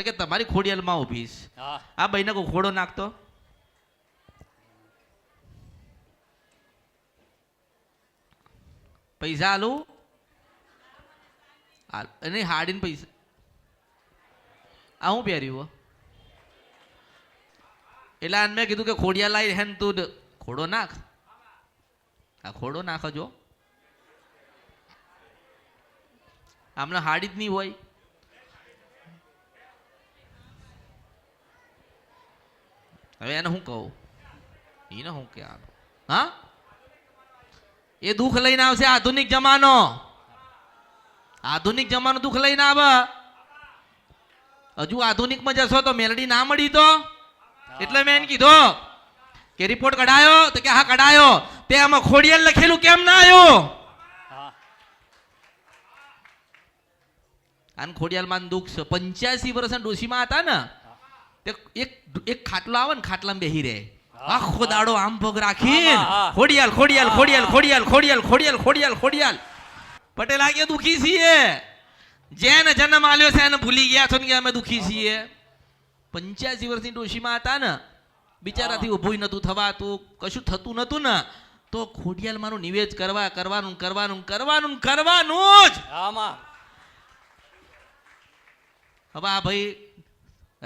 કે તમારી ખોડિયાલમાં ઊભીશ. હા આ ભાઈને કોઈ ખોડો નાખતો પૈસા આલું અને હાડીને પૈસા આ હું પહેર્યું એટલે આને મેં કીધું કે ખોડિયા લાઈ હે ને તું ખોડો નાખ. આ ખોડો નાખજો આમને હાડી જ નહીં હોય. હવે એને હું કહું એને હું કે હા એ દુઃખ લઈને આવશે. આધુનિક જમાનો દુઃખ લઈને આવે. હજુ આધુનિકમાં જશો તો મેલડી ના મળી તો એટલે મેં એને કીધું કે રિપોર્ટ કઢાયો તો કે હા કઢાયો. તે આમાં ખોડિયાલ લખેલું કેમ ના આવ્યો? આને ખોડિયાલમાં દુઃખ છે. 85 વર્ષના ડોશીમાં હતા ને તે એક ખાટલો આવે ને ખાટલામાં બેહી રહે આખો દાડો આમ પગ રાખીને ખોડિયાલ ખોડિયાલ ખોડિયાલ ખોડિયાલ ખોડિયાલ ખોડિયાલ ખોડિયાલ ખોડિયાલ. પટેલ આ કે દુખી છીએ. જેને જન્મ આલ્યો છે એને ભૂલી ગયા છો ને કે અમે દુખી છીએ. 85 વર્ષની ડોશીમાં હતા ને બિચારાથી ઊભું નતું થવાતું કશું થતું નતું ને તો ખોડિયાલમાંનું નિવેદ કરવાનું જ. હવે આ ભાઈ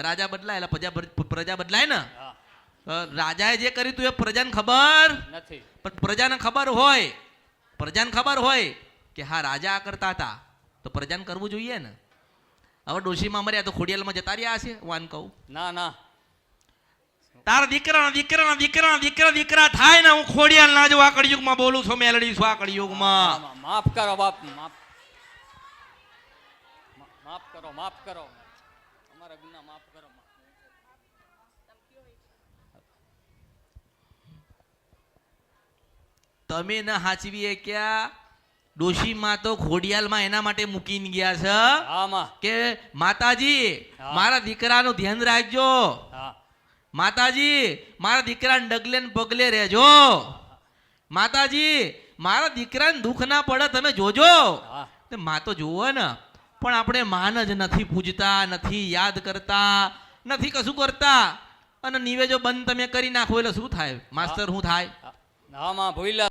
રાજા બદલાય પ્રજા બદલાય ને. રાજાએ જે કર્યું તું એ પ્રજાને ખબર નથી પણ પ્રજાને ખબર હોય કે હા રાજા આ કરતા હતા તો પ્રજાને કરવું જોઈએ ને. હવે ડોશીમાં મર્યા તો ખોડિયાલમાં જતા રહ્યા હશે. હું આને કહું ના ના તારા દીકરા થાય ને હું ખોડિયાલ ના જો આ કળિયુગમાં બોલું છું મેલડી છું આ કળિયુગમાં. માફ કરો બાપ માફ કરો અમારા ગુના માફ કરો. તમે ના હાચવીએ ક્યાં ડોશીમાં તો ખોડિયાલમાં એના માટે મૂકીને ગયા છે કે માતાજી મારા દીકરાનું ધ્યાન રાખજો. માતાજી મારા દીકરાને ડગલે ને પગલે રહેજો. માતાજી મારા દીકરાને દુઃખ ના પડે તમે જોજો. માં તો જોવો ને પણ આપણે માન જ નથી પૂજતા, નથી યાદ કરતા, નથી કશું કરતા. અને નિવેજો બંધ તમે કરી નાખો એટલે શું થાય માસ્તર? શું થાય? ભૂલા